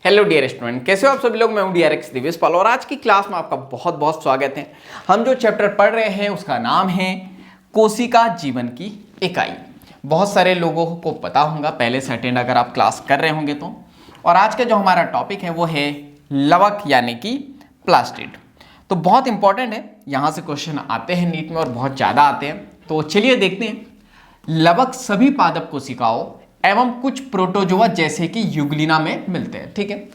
Hello dear student, कैसे हो आप सभी लोग। मैं हूं DRX दिवेश पाल और आज की क्लास में आपका बहुत बहुत स्वागत है। हम जो चैप्टर पढ़ रहे हैं उसका नाम है कोशिका जीवन की इकाई। बहुत सारे लोगों को पता होगा पहले से अटेंड अगर आप क्लास कर रहे होंगे तो। और आज का जो हमारा टॉपिक है वो है लवक यानी कि प्लास्टिड। तो बहुत इंपॉर्टेंट है, यहाँ से क्वेश्चन आते हैं नीट में और बहुत ज़्यादा आते हैं। तो चलिए देखते हैं। लवक सभी पादप कोशिकाओं एवं कुछ प्रोटोजोआ जैसे कि यूग्लिना में मिलते हैं। ठीक है,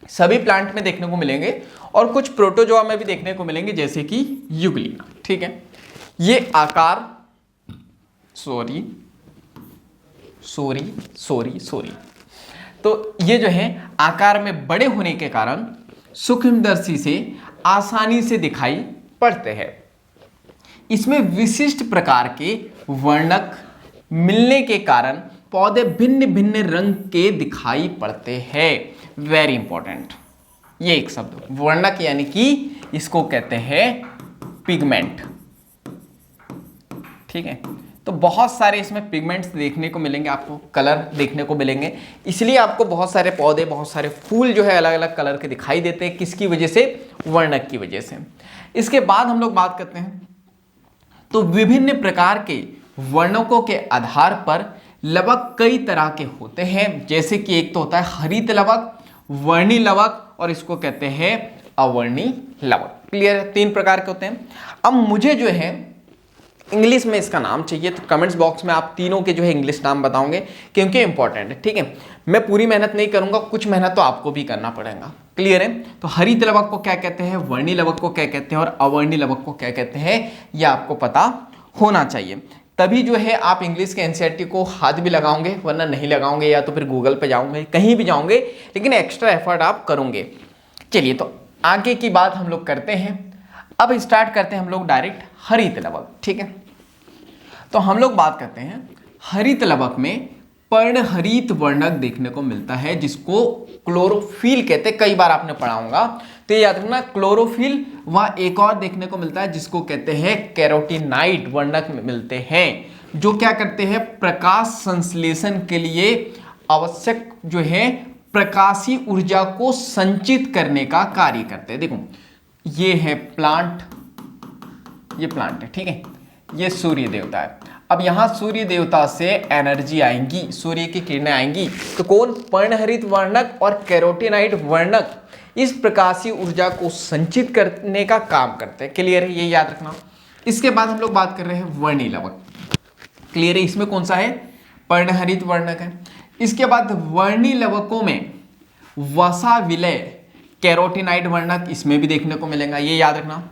सभी प्लांट में देखने को मिलेंगे और कुछ प्रोटोजोआ में भी देखने को मिलेंगे जैसे कि यूग्लिना। ठीक है, ये आकार सॉरी तो ये जो है आकार में बड़े होने के कारण सूक्ष्मदर्शी से आसानी से दिखाई पड़ते हैं। इसमें विशिष्ट प्रकार के वर्णक मिलने के कारण पौधे भिन्न भिन्न रंग के दिखाई पड़ते हैं। वेरी इंपॉर्टेंट ये एक शब्द वर्णक यानी कि इसको कहते हैं पिगमेंट। ठीक है, तो बहुत सारे इसमें पिगमेंट्स देखने को मिलेंगे, आपको कलर देखने को मिलेंगे। इसलिए आपको बहुत सारे पौधे, बहुत सारे फूल जो है अलग अलग कलर के दिखाई देते हैं। किसकी वजह से? वर्णक की वजह से। इसके बाद हम लोग बात करते हैं तो विभिन्न प्रकार के वर्णकों के आधार पर लवक कई तरह के होते हैं। जैसे कि एक तो होता है हरित लवक, वर्णी लवक और इसको कहते हैं अवर्णी लवक। क्लियर है? 3 प्रकार के होते हैं। अब मुझे जो है इंग्लिश में इसका नाम चाहिए, तो कमेंट्स बॉक्स में आप तीनों के जो है इंग्लिश नाम बताओगे क्योंकि इंपॉर्टेंट है। ठीक है, मैं पूरी मेहनत नहीं करूंगा, कुछ मेहनत तो आपको भी करना पड़ेगा। क्लियर है? तो हरित लवक को क्या कहते हैं, वर्णी लवक को क्या कहते हैं और अवर्णी लवक को क्या कहते हैं, यह आपको पता होना चाहिए। तभी जो है आप इंग्लिश के एनसीईआरटी को हाथ भी लगाओगे, वरना नहीं लगाओगे या तो फिर गूगल पे जाओगे, कहीं भी जाओगे, लेकिन एक्स्ट्रा एफर्ट आप करोगे। चलिए, तो आगे की बात हम लोग करते हैं। अब स्टार्ट करते हैं हम लोग डायरेक्ट हरित लवक। ठीक है, तो हम लोग बात करते हैं हरित लवक में पर्णहरित वर्णक देखने को मिलता है जिसको क्लोरोफिल कहते हैं। कई बार आपने पढ़ा होगा, तो याद रखना क्लोरोफिल। वह एक और देखने को मिलता है जिसको कहते हैं कैरोटीनाइड वर्णक मिलते हैं, जो क्या करते हैं प्रकाश संश्लेषण के लिए आवश्यक जो है प्रकाशीय ऊर्जा को संचित करने का कार्य करते हैं। देखो ये है प्लांट, ये प्लांट है। ठीक है, ये सूर्य देवता है। अब यहां सूर्य देवता से एनर्जी आएंगी, सूर्य की किरणें आएंगी, तो कौन? पर्णहरित वर्णक और कैरोटीनाइड वर्णक इस प्रकाशीय ऊर्जा को संचित करने का काम करते हैं। क्लियर है? ये याद रखना। इसके बाद हम लोग बात कर रहे हैं वर्णी लवक। क्लियर है? इसमें कौन सा है? पर्णहरित वर्णक है। इसके बाद वर्णी लवकों में वसा विलय कैरोटीनाइड वर्णक इसमें भी देखने को मिलेगा, ये याद रखना।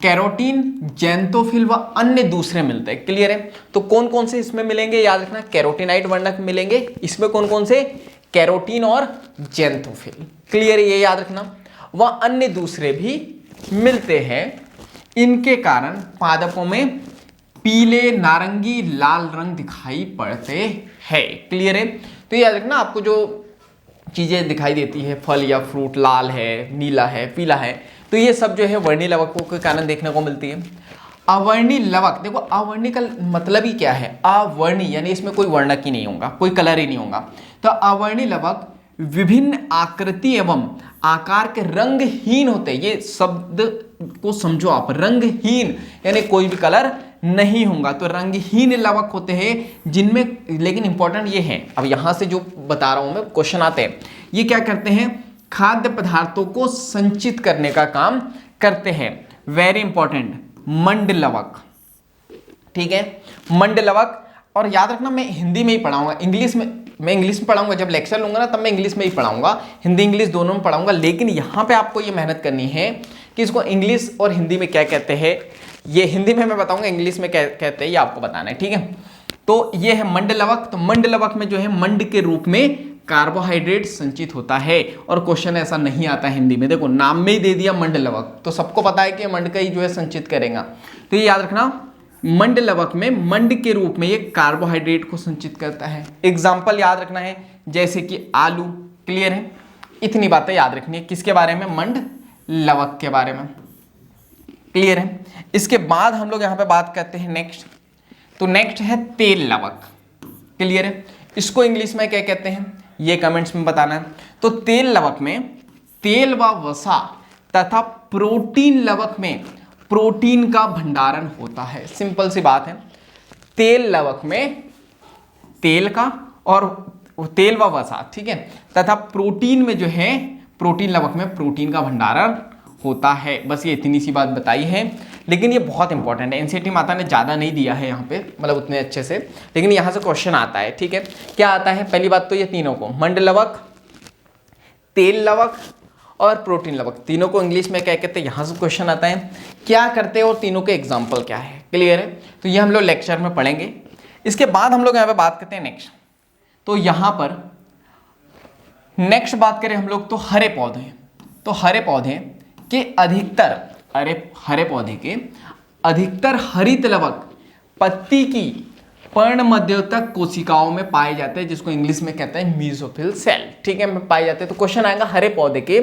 कैरोटीन, जेंथोफिल व अन्य दूसरे मिलते हैं। क्लियर है? तो कौन कौन से इसमें मिलेंगे, याद रखना। कैरोटीनाइड वर्णक मिलेंगे इसमें, कौन कौन से? कैरोटीन और जेंथोफिल। क्लियर है? ये याद रखना। व अन्य दूसरे भी मिलते हैं। इनके कारण पादपों में पीले, नारंगी, लाल रंग दिखाई पड़ते हैं। क्लियर है? तो याद रखना, आपको जो चीजें दिखाई देती है, फल या फ्रूट लाल है, नीला है, पीला है, तो ये सब जो है वर्णी लवकों के कारण देखने को मिलती है। अवर्णी लवक, देखो अवर्णी का मतलब ही क्या है? अवर्णी यानी इसमें कोई वर्णक ही नहीं होगा, कोई कलर ही नहीं होगा। तो अवर्णी लवक विभिन्न आकृति एवं आकार के रंगहीन होते हैं। ये शब्द को समझो आप, रंगहीन यानी कोई भी कलर नहीं होगा, तो रंगहीन लवक होते हैं जिनमें, लेकिन इंपॉर्टेंट ये है, अब यहां से जो बता रहा हूं मैं, क्वेश्चन आते हैं, ये क्या करते हैं? खाद्य पदार्थों को संचित करने का काम करते हैं। वेरी इंपॉर्टेंट, मंड लवक। ठीक है, मंड लवक। और याद रखना, मैं हिंदी में ही पढ़ाऊंगा, इंग्लिश में मैं इंग्लिश में पढ़ाऊंगा। जब लेक्चर लूंगा ना तब मैं इंग्लिश में ही पढ़ाऊंगा, हिंदी इंग्लिश दोनों में पढ़ाऊंगा। लेकिन यहाँ पे आपको ये मेहनत करनी है कि इसको इंग्लिश और हिंदी में क्या कहते हैं, ये हिंदी में मैं बताऊंगा, इंग्लिश में क्या कहते हैं ये आपको बताना है। ठीक है, तो ये है मंड लवक। तो मंड लवक में जो है मंड के रूप में कार्बोहाइड्रेट संचित होता है। और क्वेश्चन ऐसा नहीं आता हिंदी में, देखो नाम में ही दे दिया मंड लवक, तो सबको पता है कि मंड का ही जो है संचित करेगा। तो ये याद रखना, मंड लवक में मंड के रूप में ये कार्बोहाइड्रेट को संचित करता है। एग्जाम्पल याद रखना है, जैसे कि आलू। क्लियर है? इतनी बातें याद रखनी है किसके बारे में? मंड लवक के बारे में। क्लियर है? इसके बाद हम लोग यहाँ पे बात करते हैं नेक्स्ट तो नेक्स्ट है तेल लवक। क्लियर है? इसको इंग्लिश में क्या कहते हैं ये कमेंट्स में बताना है। तो तेल लवक में तेल व वसा तथा प्रोटीन लवक में प्रोटीन का भंडारण होता है। सिंपल सी बात है, तेल लवक में तेल का और तेल व वसा, ठीक है, तथा प्रोटीन में जो है प्रोटीन लवक में प्रोटीन का भंडारण होता है। बस ये इतनी सी बात बताई है, लेकिन ये बहुत इंपॉर्टेंट है। एनसीईआरटी माता ने ज़्यादा नहीं दिया है यहाँ पे, मतलब उतने अच्छे से, लेकिन यहाँ से क्वेश्चन आता है। ठीक है, क्या आता है? पहली बात तो ये तीनों को, मंड लवक, तेल लवक और प्रोटीन लवक, तीनों को इंग्लिश में क्या कहते हैं, यहाँ से क्वेश्चन आता है। क्या करते हैं और तीनों के एग्जाम्पल क्या है? क्लियर है? तो ये हम लोग लेक्चर में पढ़ेंगे। इसके बाद हम लोग यहाँ पे बात करते हैं नेक्स्ट। तो यहाँ पर नेक्स्ट बात करें हम लोग तो हरे पौधे। तो हरे पौधे के अधिकतर हरे पौधे के अधिकतर हरित लवक पत्ती की पर्ण मध्योतक कोशिकाओं में पाए जाते हैं, जिसको इंग्लिश में कहते हैं मीसोफिल सेल। ठीक है, में पाए जाते हैं। तो क्वेश्चन आएगा हरे पौधे के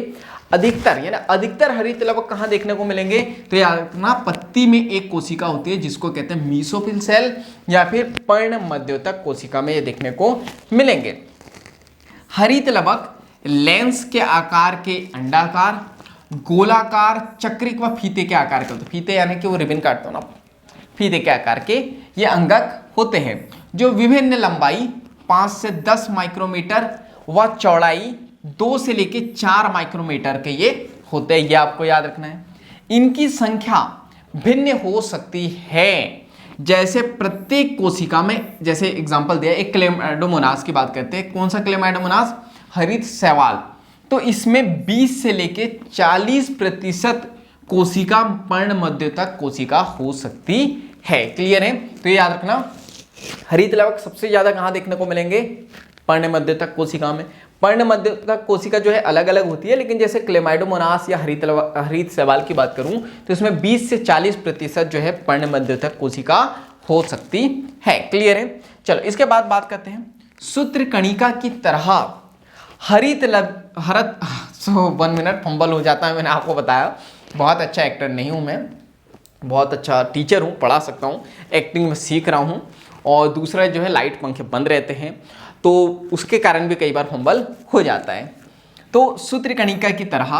अधिकतर, यानी अधिकतर हरित लवक कहाँ देखने को मिलेंगे? तो याद रखना, पत्ती में एक कोशिका होती है जिसको कहते हैं मीसोफिल सेल, या फिर पर्ण मध्योतक कोशिका में ये देखने को मिलेंगे। हरित लवक लेंस के आकार के अंडाकार, गोलाकार, चक्रिक व फीते के आकार के होते हैं। फीते यानी कि वो रिबन काटते हो ना, फीते के आकार के ये अंगक होते हैं, जो विभिन्न लंबाई 5 से 10 माइक्रोमीटर व चौड़ाई 2 से लेके 4 माइक्रोमीटर के ये होते हैं। ये आपको याद रखना है। इनकी संख्या भिन्न हो सकती है, जैसे प्रत्येक कोशिका में, जैसे एग्जांपल दिया एक क्लेमाइडोमोनास की बात करते हैं। कौन सा क्लेमाइडोमोनास? हरित शैवाल। तो इसमें 20 से लेके 40% कोशिका पर्ण मध्योतक कोशिका हो सकती है। क्लियर है? तो ये याद रखना, हरित लवक सबसे ज्यादा कहाँ देखने को मिलेंगे? पर्ण मध्योतक कोशिका में। पर्ण मध्योतक कोशिका जो है अलग अलग होती है, लेकिन जैसे क्लेमाइडोमोनास या हरित शैवाल की बात करूं तो इसमें 20 से 40% जो है पर्ण मध्योतक कोशिका हो सकती है। क्लियर है? चलो इसके बाद बात करते हैं सूत्रकणिका की तरह हरित 1 मिनट फंबल हो जाता है, मैंने आपको बताया। बहुत अच्छा एक्टर नहीं हूँ मैं, बहुत अच्छा टीचर हूँ, पढ़ा सकता हूँ, एक्टिंग में सीख रहा हूँ। और दूसरा जो है लाइट पंखे बंद रहते हैं, तो उसके कारण भी कई बार फंबल हो जाता है। तो सूत्रकणिका की तरह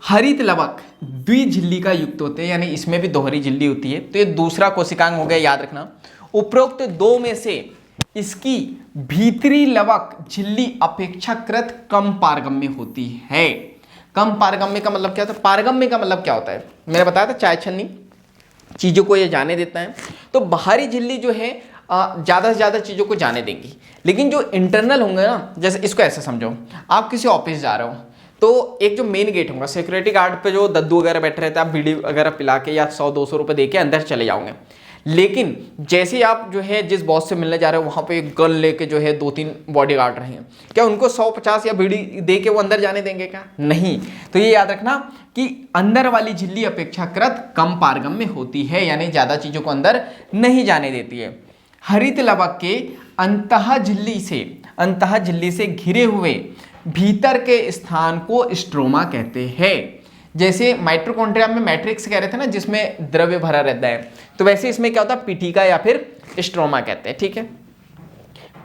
हरित लवक द्विझिल्ली का युक्त होते हैं, यानी इसमें भी दोहरी झिल्ली होती है। तो ये दूसरा कोशिकांग हो गया, याद रखना। उपरोक्त दो में से इसकी भीतरी लवक झिल्ली अपेक्षाकृत कम पारगम्य होती है। कम पारगम्य का मतलब क्या होता है? पारगम्य का मतलब क्या होता है? मैंने बताया था, चाय छन्नी चीज़ों को ये जाने देता है। तो बाहरी झिल्ली जो है ज़्यादा से ज़्यादा चीज़ों को जाने देंगी, लेकिन जो इंटरनल होंगे ना, जैसे इसको ऐसे समझो, आप किसी ऑफिस जा रहे हो तो एक जो मेन गेट होगा, सिक्योरिटी गार्ड पे जो दद्दू वगैरह बैठे रहते हैं, आप बीड़ी वगैरह पिला के या 100-200 रुपये दे के अंदर चले जाओगे। लेकिन जैसे ही आप जो है जिस बॉस से मिलने जा रहे हो, वहाँ पे एक गन लेके जो है 2-3 बॉडी गार्ड रहे हैं, क्या उनको 100-50 या बीड़ी दे के वो अंदर जाने देंगे क्या? नहीं। तो ये याद रखना कि अंदर वाली झिल्ली अपेक्षाकृत कम पारगम्य होती है, यानी ज़्यादा चीज़ों को अंदर नहीं जाने देती है। हरित लवक के अंतः झिल्ली से घिरे हुए भीतर के स्थान को स्ट्रोमा कहते हैं। जैसे माइटोकॉन्ड्रिया में मैट्रिक्स कह रहे थे ना, जिसमें द्रव्य भरा रहता है, तो वैसे इसमें क्या होता है? पीठिका या फिर स्ट्रोमा कहते हैं। ठीक है,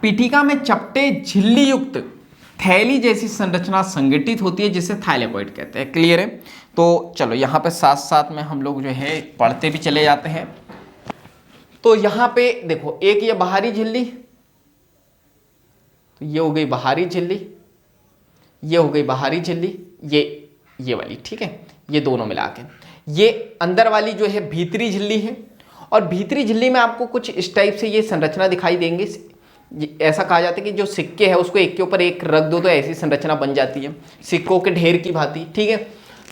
पीठिका में चपटे झिल्ली युक्त थैली जैसी संरचना संगठित होती है, जिसे थाइलेकोइड कहते हैं। क्लियर है? तो चलो यहाँ पे साथ साथ में हम लोग जो है पढ़ते भी चले जाते हैं। तो यहाँ पे देखो, एक ये बाहरी झिल्ली, तो ये हो गई बाहरी झिल्ली, ये हो गई बाहरी झिल्ली, ये वाली। ठीक है, ये दोनों मिला के ये अंदर वाली जो है भीतरी झिल्ली है। और भीतरी झिल्ली में आपको कुछ इस टाइप से ये संरचना दिखाई देंगे। ऐसा कहा जाता है कि जो सिक्के है उसको एक के ऊपर एक रख दो तो ऐसी संरचना बन जाती है, सिक्कों के ढेर की भांति। ठीक है,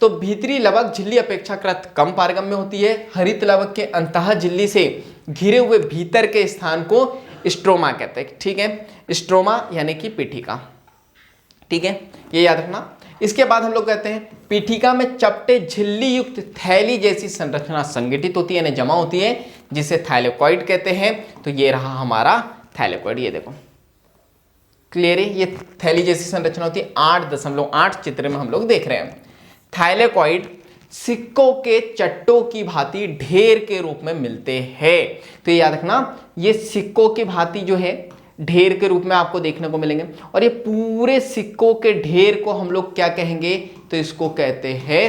तो भीतरी लवक झिल्ली अपेक्षाकृत कम पारगम्य होती है। हरित लवक के अंतः झिल्ली से घिरे हुए भीतर के स्थान को स्ट्रोमा कहते हैं। ठीक है, स्ट्रोमा यानी कि पीठिका। ठीक है, ये याद रखना। इसके बाद हम लोग कहते हैं पीठिका में चपटे झिल्ली युक्त थैली जैसी संरचना संगठित होती है, यानी जमा होती है, जिसे थाइलेकोइड कहते हैं। तो ये रहा हमारा थाइलेकोइड, ये देखो। क्लियर है? ये थैली जैसी संरचना होती है। 8.8 चित्र में हम लोग देख रहे हैं। थाइलेकोइड सिक्कों के चट्टों की भांति ढेर के रूप में मिलते हैं। तो ये याद रखना, ये सिक्कों की भांति जो है ढेर के रूप में आपको देखने को मिलेंगे। और ये पूरे सिक्कों के ढेर को हम लोग क्या कहेंगे, तो इसको कहते हैं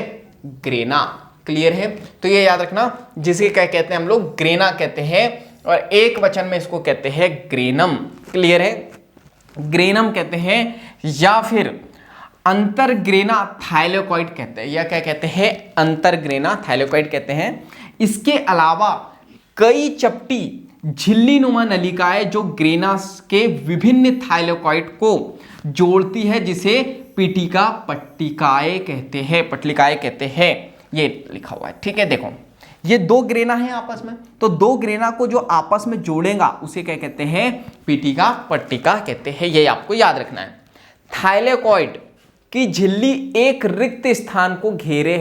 ग्रेना। क्लियर है? तो ये याद रखना, जिसे क्या कहते हैं हम लोग, ग्रेना कहते हैं, और एक वचन में इसको कहते हैं ग्रेनम। क्लियर है? ग्रेनम कहते हैं, या फिर अंतरग्रेना थाइलेकोइड कहते हैं, या क्या कहते हैं, अंतरग्रेना थाइलेकोइड कहते हैं। इसके अलावा कई चपटी झिल्ली नुमा नलिकाएं जो ग्रेनास के विभिन्न थाइलेकोइड को जोड़ती है, जिसे पीटिका पट्टिकाएं कहते हैं, पट्टिकाएं कहते हैं। ये लिखा हुआ है, ठीक है। देखो ये दो ग्रेना है आपस में, तो दो ग्रेना को जो आपस में जोड़ेगा उसे क्या कहते हैं, पीटिका पट्टिका कहते हैं। ये आपको याद रखना है। थाइलेकोइड की झिल्ली एक रिक्त स्थान को घेरे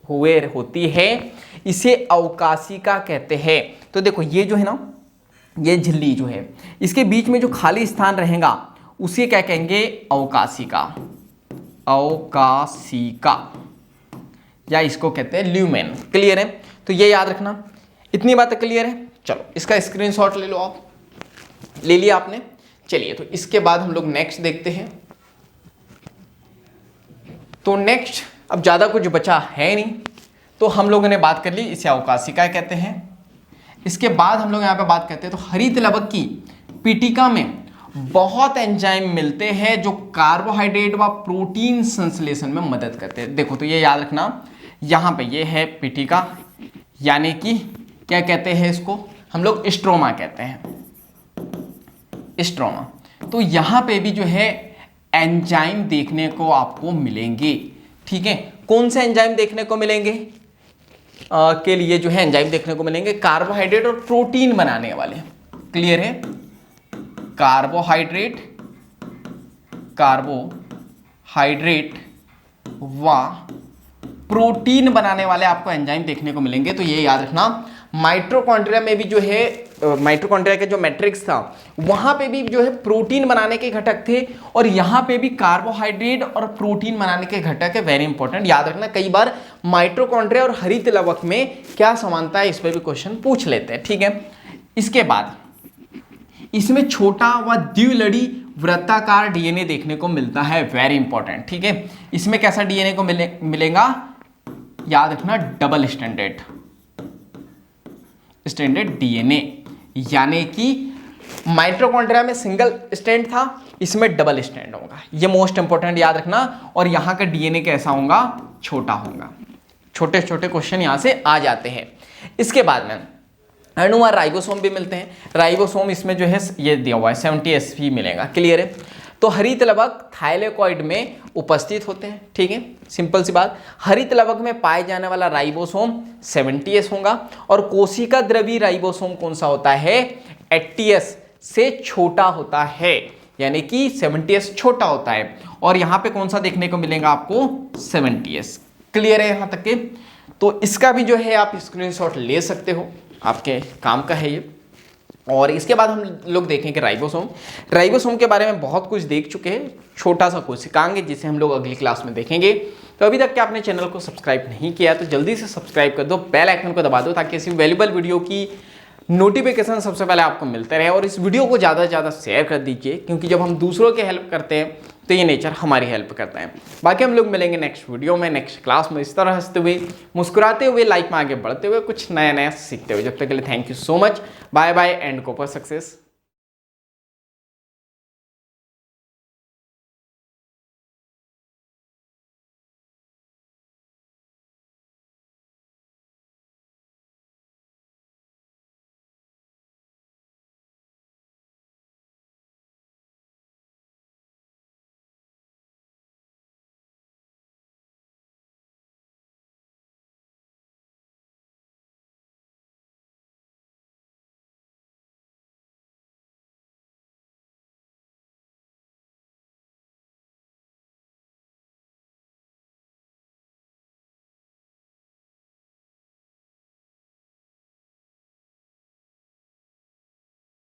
हुए होती है, इसे अवकाशिका कहते हैं। तो देखो ये जो है ना, ये झिल्ली जो है, इसके बीच में जो खाली स्थान रहेगा उसे क्या कहेंगे, अवकाशिका। अवकाशिका, या इसको कहते हैं ल्यूमेन। क्लियर है? तो ये याद रखना, इतनी बातें क्लियर है। चलो इसका स्क्रीनशॉट ले लो आप, ले लिया आपने। चलिए तो इसके बाद हम लोग नेक्स्ट देखते हैं। तो नेक्स्ट अब ज़्यादा कुछ बचा है नहीं, तो हम लोगों ने बात कर ली, इसे अवकाशिका कहते हैं। इसके बाद हम लोग यहाँ पे बात करते हैं, तो हरित लवक की पीटिका में बहुत एंजाइम मिलते हैं जो कार्बोहाइड्रेट व प्रोटीन संश्लेषण में मदद करते हैं। देखो तो ये याद रखना, यहाँ पे ये है पीटिका, यानी कि क्या कहते हैं इसको हम लोग, स्ट्रोमा कहते हैं, स्ट्रोमा। तो यहाँ पे भी जो है एंजाइम देखने को आपको मिलेंगे। ठीक है, कौन से एंजाइम देखने को मिलेंगे के लिए जो है एंजाइम देखने को मिलेंगे, कार्बोहाइड्रेट और प्रोटीन बनाने वाले। क्लियर है? कार्बोहाइड्रेट व प्रोटीन बनाने वाले आपको एंजाइम देखने को मिलेंगे। तो ये याद रखना, माइटोकॉन्ड्रिया में भी जो है, माइटोकॉन्ड्रिया के जो मैट्रिक्स था वहां पे भी जो है प्रोटीन बनाने के घटक थे, और यहाँ पे भी कार्बोहाइड्रेट और प्रोटीन बनाने के घटक है। वेरी इंपॉर्टेंट, याद रखना। कई बार माइटोकॉन्ड्रिया और हरित लवक में क्या समानता है, इस पर भी क्वेश्चन पूछ लेते हैं। ठीक है, इसके बाद इसमें छोटा व द्विलड़ी वृत्ताकार डीएनए देखने को मिलता है। Very important. ठीक है, इसमें कैसा डीएनए को मिलेगा, याद रखना, डबल स्टैंडर्ड डीएनए, यानी कि माइटोकॉन्ड्रिया में सिंगल स्टैंड था, इसमें डबल स्टैंड होगा। ये मोस्ट इंपॉर्टेंट याद रखना। और यहाँ का डीएनए कैसा होगा, छोटा होगा। छोटे छोटे क्वेश्चन यहाँ से आ जाते हैं। इसके बाद में अणु और राइबोसोम भी मिलते हैं। राइबोसोम इसमें जो है ये दिया हुआ है 70sp मिलेगा। क्लियर है? तो हरित लवक थाइलेकोइड में उपस्थित होते हैं। ठीक है, सिंपल सी बात। हरित लवक में पाए जाने वाला राइबोसोम 70s होगा, और कोशिका द्रवी राइबोसोम कौन सा होता है, 80s से छोटा होता है, यानी कि 70s छोटा होता है। और यहाँ पे कौन सा देखने को मिलेगा आपको, 70s। क्लियर है यहाँ तक के? तो इसका भी जो है आप स्क्रीनशॉट ले सकते हो, आपके काम का है ये। और इसके बाद हम लोग देखेंगे राइबोसोम। राइबोसोम के बारे में बहुत कुछ देख चुके हैं, छोटा सा कुछ सिखाएंगे जिसे हम लोग अगली क्लास में देखेंगे। तो अभी तक क्या आपने चैनल को सब्सक्राइब नहीं किया तो जल्दी से सब्सक्राइब कर दो, बेल आइकन को दबा दो, ताकि ऐसी वैल्यूबल वीडियो की नोटिफिकेशन सबसे पहले आपको मिलते रहे। और इस वीडियो को ज़्यादा से ज़्यादा शेयर कर दीजिए, क्योंकि जब हम दूसरों की हेल्प करते हैं तो ये नेचर हमारी हेल्प करता है। बाकी हम लोग मिलेंगे नेक्स्ट वीडियो में, नेक्स्ट क्लास में, इस तरह हंसते हुए, मुस्कुराते हुए, लाइफ में आगे बढ़ते हुए, कुछ नया नया सीखते हुए। जब तक के लिए thank you so much, bye bye and go for success.